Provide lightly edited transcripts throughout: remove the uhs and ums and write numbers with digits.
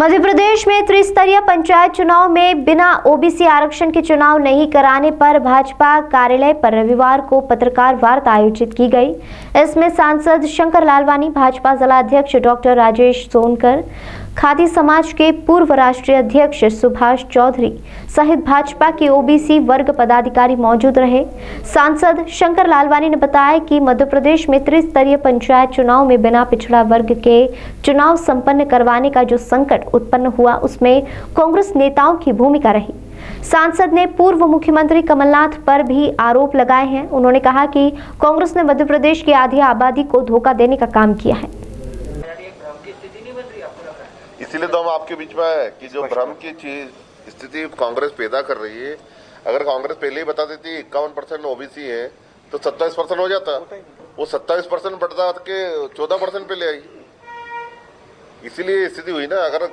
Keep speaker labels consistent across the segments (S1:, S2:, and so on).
S1: मध्य प्रदेश में त्रिस्तरीय पंचायत चुनाव में बिना ओबीसी आरक्षण के चुनाव नहीं कराने पर भाजपा कार्यालय पर रविवार को पत्रकार वार्ता आयोजित की गई। इसमें सांसद शंकर लालवानी, भाजपा जिला अध्यक्ष डॉक्टर राजेश सोनकर, खादी समाज के पूर्व राष्ट्रीय अध्यक्ष सुभाष चौधरी सहित भाजपा के ओबीसी वर्ग पदाधिकारी मौजूद रहे। सांसद शंकर लालवानी ने बताया कि मध्य प्रदेश में त्रिस्तरीय पंचायत चुनाव में बिना पिछड़ा वर्ग के चुनाव संपन्न करवाने का जो संकट उत्पन्न हुआ, उसमें कांग्रेस नेताओं की भूमिका रही। सांसद ने पूर्व मुख्यमंत्री कमलनाथ पर भी आरोप लगाए हैं। उन्होंने कहा कि कांग्रेस ने मध्य प्रदेश की आधी आबादी को धोखा देने का काम किया है।
S2: इसीलिए तो हम आपके बीच में आए कि जो भ्रम की स्थिति कांग्रेस पैदा कर रही है, अगर कांग्रेस पहले ही बता देती 51% ओबीसी है तो 27% हो जाता। वो 27% बढ़ता के 14% पे ले आई। इसीलिए स्थिति हुई ना। अगर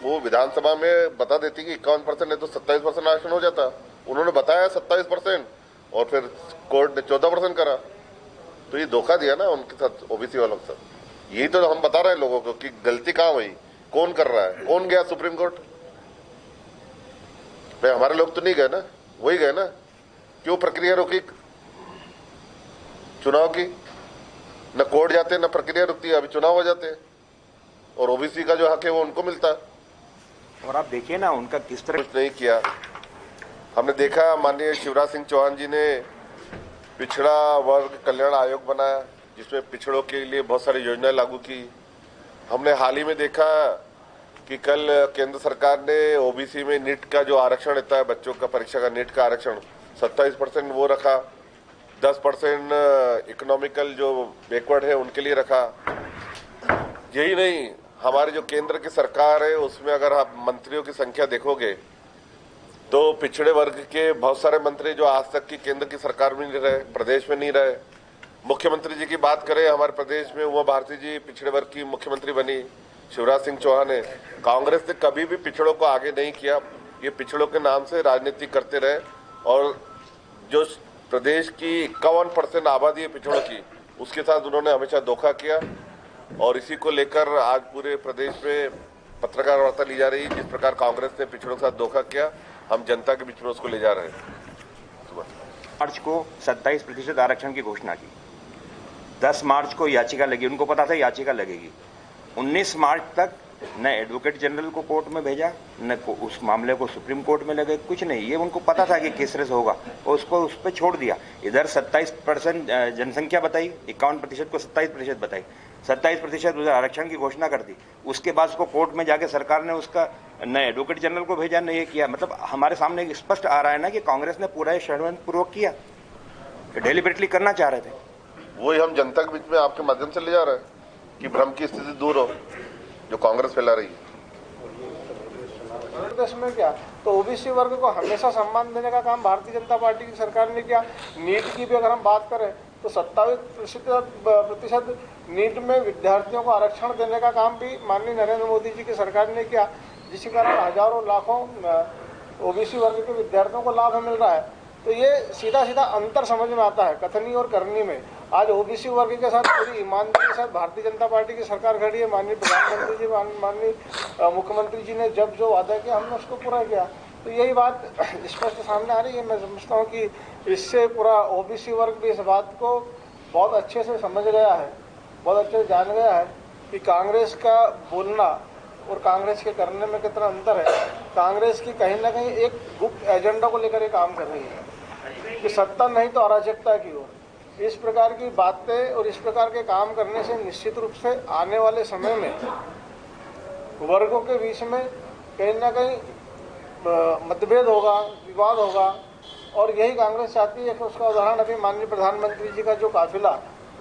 S2: वो विधानसभा में बता देती कि 51% है तो 27% आरक्षण हो जाता। उन्होंने बताया 27% और फिर कोर्ट ने 14% करा। तो ये धोखा दिया ना उनके साथ, ओबीसी वालों के साथ। यही तो हम बता रहे हैं लोगों को कि गलती कहाँ हुई, कौन कर रहा है, कौन गया सुप्रीम कोर्ट। भाई हमारे लोग तो नहीं गए ना, वही गए ना। क्यों प्रक्रिया रोकी चुनाव की? न कोर्ट जाते, न प्रक्रिया रुकती, अभी चुनाव हो जाते और ओबीसी का जो हक है वो उनको मिलता।
S3: और आप देखिए ना उनका किस तरह
S2: कुछ नहीं किया। हमने देखा माननीय शिवराज सिंह चौहान जी ने पिछड़ा वर्ग कल्याण आयोग बनाया, जिसमें पिछड़ों के लिए बहुत सारी योजनाएं लागू की। हमने हाल ही में देखा कि कल केंद्र सरकार ने ओबीसी में नीट का जो आरक्षण रहता है, बच्चों का परीक्षा का नीट का आरक्षण 27% वो रखा, 10% इकोनॉमिकल जो बैकवर्ड है उनके लिए रखा। यही नहीं, हमारे जो केंद्र की सरकार है उसमें अगर आप मंत्रियों की संख्या देखोगे तो पिछड़े वर्ग के बहुत सारे मंत्री जो आज तक की केंद्र की सरकार में नहीं रहे, प्रदेश में नहीं रहे। मुख्यमंत्री जी की बात करें, हमारे प्रदेश में उमा भारती जी पिछड़े वर्ग की मुख्यमंत्री बनी, शिवराज सिंह चौहान है। कांग्रेस ने कभी भी पिछड़ों को आगे नहीं किया। ये पिछड़ों के नाम से राजनीति करते रहे और जो प्रदेश की 51% आबादी है पिछड़ों की, उसके साथ उन्होंने हमेशा धोखा किया। और इसी को लेकर आज पूरे प्रदेश में पत्रकार वार्ता ली जा रही है। जिस प्रकार कांग्रेस ने पिछड़ों के साथ धोखा किया, हम जनता के बीच में उसको ले जा रहे हैं।
S3: मार्च को 27% आरक्षण की घोषणा की, 10 मार्च को याचिका लगी, उनको पता था याचिका लगेगी। 19 मार्च तक न एडवोकेट जनरल को कोर्ट में भेजा, न उस मामले को सुप्रीम कोर्ट में लगे, कुछ नहीं। ये उनको पता था कि किस तरह से होगा और उसको उस पर छोड़ दिया। इधर 27% जनसंख्या बताई, 51% को 27% बताई, 27% उधर आरक्षण की घोषणा कर दी। उसके बाद उसको कोर्ट में जाके सरकार ने उसका न एडवोकेट जनरल को भेजा, न ये किया। मतलब हमारे सामने स्पष्ट आ रहा है ना कि कांग्रेस ने पूरा षड्यंत्र पूर्वक किया, डेलिबरेटली करना चाह रहे थे।
S2: वही हम जनता के बीच में आपके माध्यम से ले जा रहे हैं कि भ्रम की स्थिति दूर हो जो कांग्रेस फैला रही है।
S4: प्रदेश में क्या तो ओबीसी वर्ग को हमेशा सम्मान देने का काम भारतीय जनता पार्टी की सरकार ने किया। नीट की भी अगर हम बात करें तो 27% नीट में विद्यार्थियों को आरक्षण देने का काम भी माननीय नरेंद्र मोदी जी की सरकार ने किया, जिसके कारण हजारों लाखों ओबीसी वर्ग के विद्यार्थियों को लाभ मिल रहा है। तो ये सीधा सीधा अंतर समझ में आता है कथनी और करनी में। आज ओबीसी वर्ग के साथ पूरी ईमानदारी के साथ भारतीय जनता पार्टी की सरकार खड़ी है। माननीय प्रधानमंत्री जी, माननीय मुख्यमंत्री जी ने जब जो वादा किया हमने उसको पूरा किया। तो यही बात स्पष्ट सामने आ रही है। मैं समझता हूँ कि इससे पूरा ओबीसी वर्ग भी इस बात को बहुत अच्छे से समझ गया है, बहुत अच्छे से जान गया है कि कांग्रेस का बोलना और कांग्रेस के करने में कितना अंतर है। कांग्रेस की कहीं ना कहीं एक गुप्त एजेंडा को लेकर ये काम कर रही है कि सत्ता नहीं तो अराजकता की ओर। इस प्रकार की बातें और इस प्रकार के काम करने से निश्चित रूप से आने वाले समय में वर्गों के बीच में कहीं ना कहीं मतभेद होगा, विवाद होगा। और यही कांग्रेस चाहती है कि उसका उदाहरण अभी माननीय प्रधानमंत्री जी का जो काफिला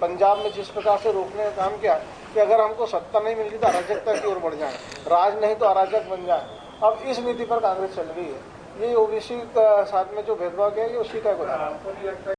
S4: पंजाब में जिस प्रकार से रोकने का काम किया कि अगर हमको सत्ता नहीं मिलती तो अराजकता की ओर बढ़ जाए, राज नहीं तो अराजक बन जाए। अब इस नीति पर कांग्रेस चल रही है। ये ओबीसी का साथ में जो भेदभाव किया, ये उसी का उदाहरण है।